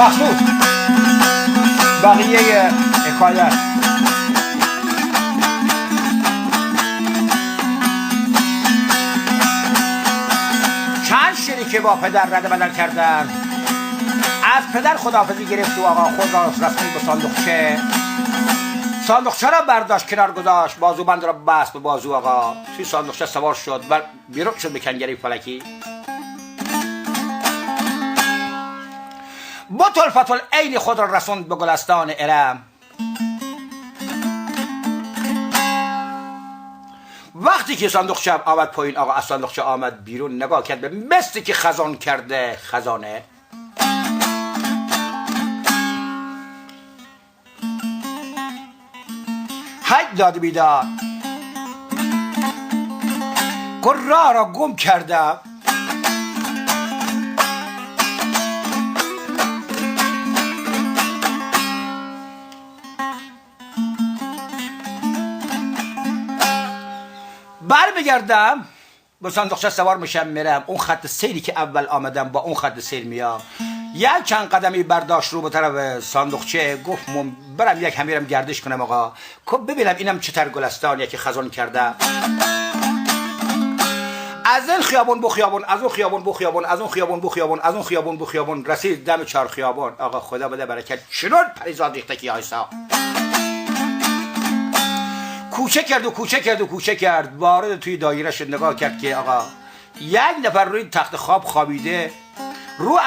مخصوص بقیه حکایت. چند شیری که با پدر رده بدل کردن، از پدر خداحافظی گرفت و آقا خود را رفتن به صندوقچه. صندوقچه را برداشت کنار گذاشت، بازوبند را بست به بازو آقا، توی صندوقچه سوار شد و بیرون شد به کنگره فلکی. با طلفت العین خود را رسوند به گلستان ارم. وقتی که صندوقچه آمد پایین، آقا از صندوقچه آمد بیرون، نگاه کرد به مثلی که خزان کرده خزانه. حج داد بیدار گل را گم کردم، بر بگردم به صندوقچه سوار میشم میرم، اون خط سیری که اول آمدم با اون خط سیر میام. یک چند قدمی برداشت رو به طرف صندوقچه، گفت برم یک همیرم گردش کنم آقا، ببینم اینم چطور گلستانیه که خزان کرده. از این خیابون بو خیابون، از اون خیابون بو خیابون، از اون خیابون بو خیابون، از اون خیابون بو خیابون، رسید دم چهار خیابون. آقا خدا بده برکت، چنون پریزاد ریخته که آیسا کوچه کرد و کوچه کرد و کوچه کرد، وارد توی دایره شد. نگاه کرد که آقا یک نفر روی تخت خواب خوابیده، رو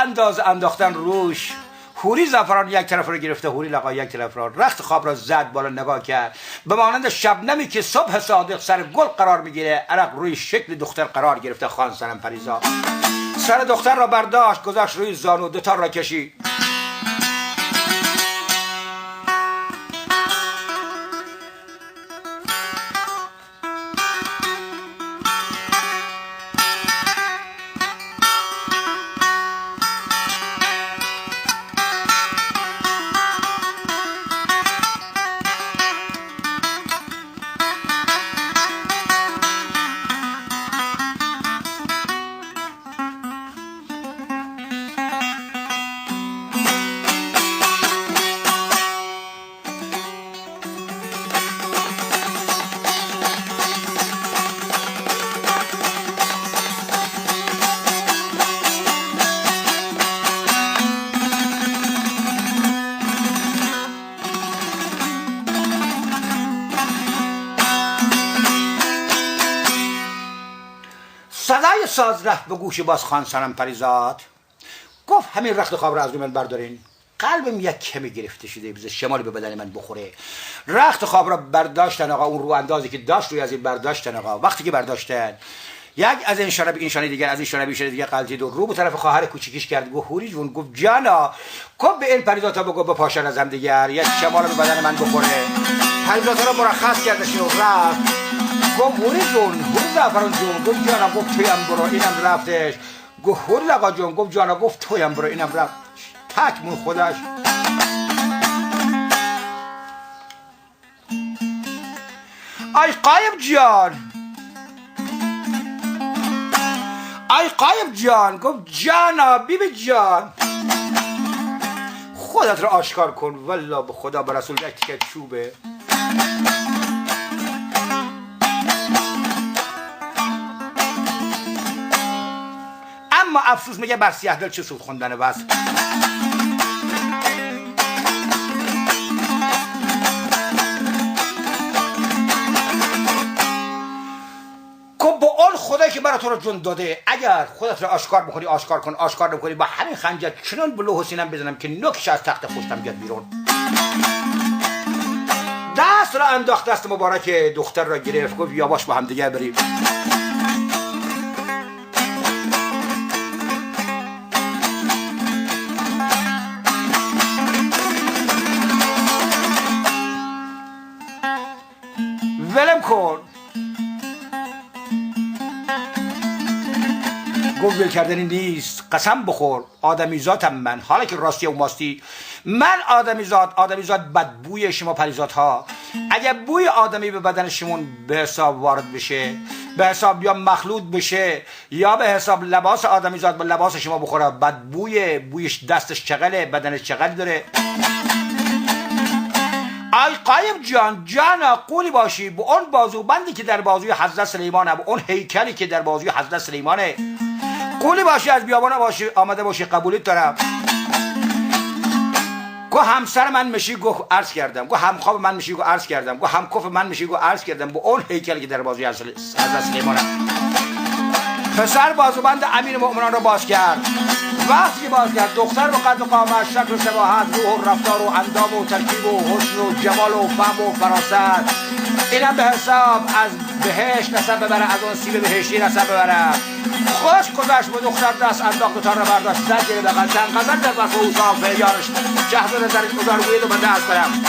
انداختن روش، حوری زعفران یک طرف رو گرفته، حوری لقا یک طرف رو، رخت خواب را زد بالا. نگاه کرد به مانند شبنمی که صبح صادق سر گل قرار میگیره، عرق روی شکل دختر قرار گرفته. خان صنم پریزاد سر دختر را برداشت، گذاشت روی زانو، دوتا را کشید. صدای ساز رفت به گوش باز. خان صنم پریزاد گفت همین رخت خواب را از روی من بردارین، قلبم یک کمی گرفته شده، بذار شمالی به بدن من بخوره. رخت خواب را برداشتن آقا، اون رو اندازی که داشت روی از این برداشتن آقا. وقتی که برداشتن، یک از این شانه به این شانه دیگر، از این شانه به این شانه دیگر قلتید و رو به طرف خواهر کوچیکیش کرد. گفت هوری جون، گفت جانا، گفت به این پریزاتا بگو بپاشن از هم دیگر، یک شمال به بدن من بخوره. پریزاتا را مرخص کردش و رفت. گفت هوری جون، هوری زعفران جون، گفت جانا، گفت تویم برو، اینم رفتش. گفت هوری لقا جون، گفت جانا، گفت تویم برو، اینم رفت. تکمون خودش. ای قایم جان، ای قایم جان، گفت جانا بیبی جان، خودت رو آشکار کن، والله به خدا به رسول یک تیکه چوبه. اما افسوس میگه بر سیاه دل چه سود خوندن بس. با اون خدایی که برای تو رو جون داده، اگر خودت رو آشکار بکنی آشکار کن، آشکار نکنی با همین خنجر چنان به لوح و سینم بزنم که نوکش از تخت خوشتم بیاد بیرون. دست را انداخت، دست مبارک دختر را گرفت، گفت یا باش با هم دیگه بریم. ولم کن. گفت ول کردنی نیست، قسم بخور، آدمی ذاتم من، حالا که راستی و ماستی من آدمی ذات بدبوی شما پریزات ها. اگر بوی آدمی به بدن شمون به حساب وارد بشه، به حساب یا مخلوط بشه یا به حساب لباس آدمیزاد با لباس شما بخوره، بویش دستش چغله، بدنش چغل داره. ای قایم جان قولی باشی به اون بازوبندی که در بازوی حضرت سلیمانه، به اون هیکلی که در بازوی حضرت سلیمانه، قولی باشی، از بیابانه باشی آمده باشی، قبولیت دارم. گو همسر من میشی، گو عرض کردم. گو همخواب من میشی، گو عرض کردم. گو همکف من میشی، گو عرض کردم. به اون هیکلی که در بازوی حضرت سلیمانه. پسر بازوبند امیر مؤمنان رو باز کرد. وقتی باز کرد دختر به قد و قامت، شکل و شباهت، روح و رفتار و اندام و ترکیب و حسن و جمال و فهم و فراست، اینم به حساب از بهشت نسب ببره، از اون سیب بهشتی نسب ببره. خوش گذشت به دختر، دست انداخت تا رو برداشت، زد گیره بغل چند غزل در وصف اوصاف یارش، شهر نظر گذارگوید و بنده از کنم.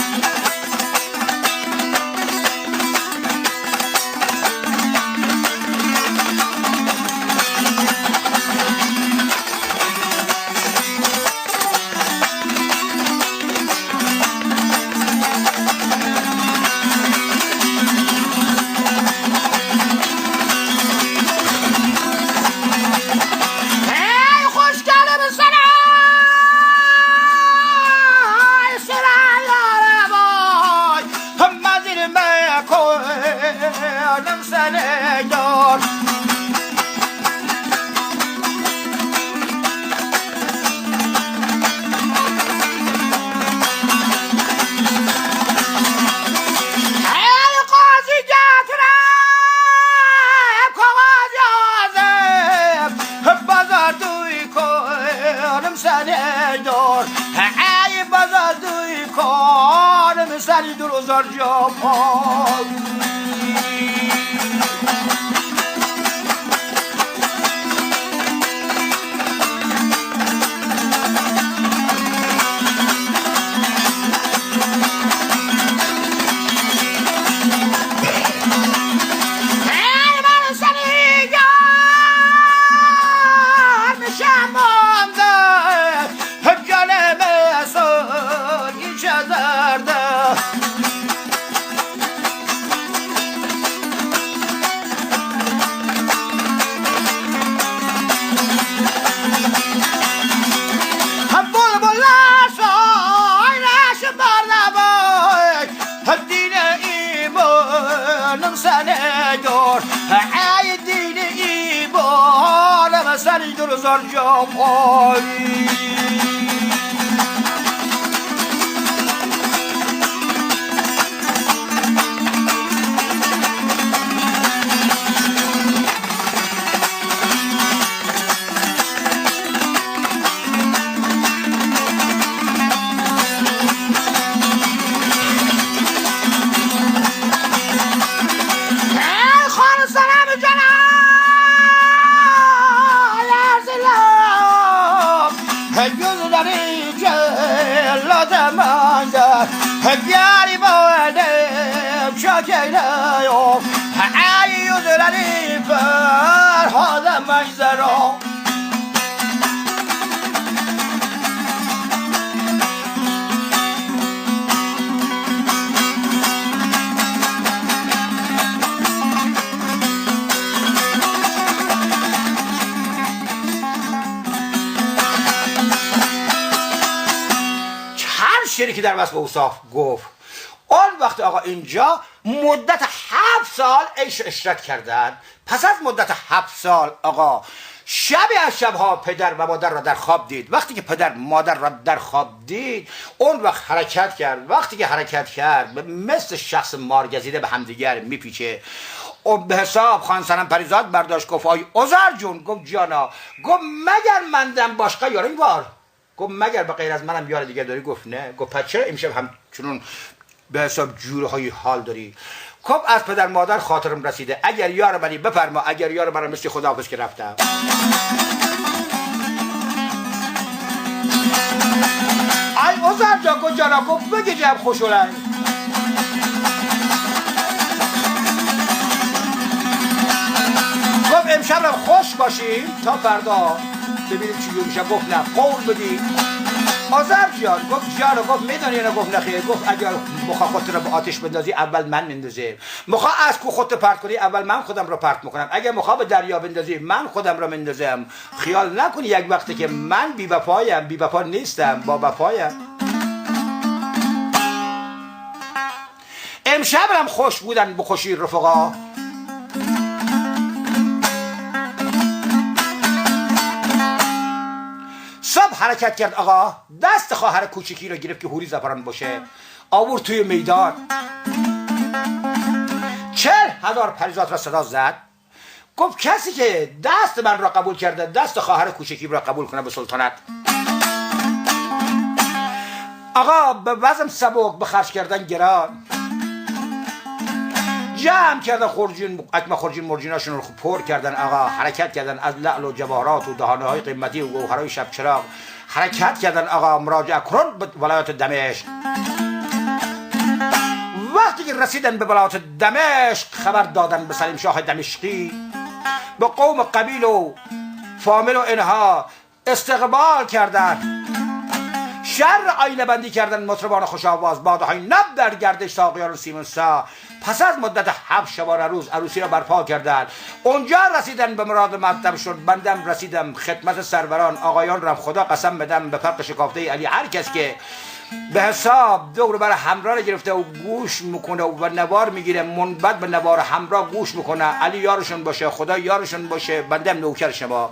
سری دو روزار جا پاک زار جا پایی بیاری بودم شاکره یوم عیوز لنی فرهاد منظرم شعری که در وصف اوصاف گفت. اون وقت آقا اینجا مدت 7 سال عیش و عشرت کردن. پس از مدت 7 سال آقا شبی از شبها پدر و مادر را در خواب دید. وقتی که پدر مادر را در خواب دید اون وقت حرکت کرد. وقتی که حرکت کرد مثل شخص مارگزیده به همدیگر میپیچه. و به حساب خان سنم پریزاد برداشت گفت آی عذر جون. گفت جانا. گفت مگر مندم باشقه یارم بار. گفت مگر به غیر از منم یار دیگه داری؟ گفت نه. گفت پس چرا امشب همچنون به حساب جوره های حال داری؟ گفت از پدر مادر خاطرم رسیده، اگر یار منی بفرما، اگر یار منم مثل خداحافظ که رفتم. ای عذر جا گفت جانا. گفت بگی جب خوشولن. گفت امشب رو خوش باشیم تا فردا ببینیم چی میشه. گفت نه قول بدی. آذر جان گفت جان، گفت میدونی نه، گفت نخیر، گفت اگر مخا خودت رو به آتش بندازی اول من میندازم، مخا از کو خودت پرت کنی اول من خودم رو پرت میکنم، اگر مخا به دریا بندازی من خودم رو میندازم. خیال نکنی یک وقتی که من بی وفایم، بی وفا نیستم، با وفایم. امشب هم خوش بودن به خوشی رفقا. صبح حرکت کرد آقا، دست خواهر کوچکی رو گرفت که هوری زفران باشه، آورد توی میدان. 40,000 پریزاد را صدا زد، گفت کسی که دست من را قبول کرده دست خواهر کوچکی را قبول کنه به سلطنت. آقا به وزن سبک، به خرج کردن گران، جمع کردن خورجین، اکمه خورجین مرجیناشون رو پر کردن آقا، حرکت کردن از لعل و جواهرات و دهانه های قیمتی و گوهرهای شب چراغ، حرکت کردن آقا مراجعه کردن به ولایت دمشق. وقتی که رسیدن به ولایت دمشق خبر دادن به سلیم شاه دمشقی، به قوم قبیل و فامیل و اینها استقبال کردن، شر آینه بندی کردن مطربان خوش آواز، باده های نب در گردش ساقیان سیمنسا. پس از مدت 7 شبانه روز عروسی را برپا کردند. اونجا رسیدن به مراد مطلب شد. بندم رسیدم خدمت سروران، آقایان را خدا قسم بدم به فرق شکافته علی، هر کس که به حساب دور بر همراه را گرفته و گوش میکنه و نوار میگیره، منبت به نوار همراه گوش میکنه، علی یارشون باشه، خدا یارشون باشه، بندم نوکر شما.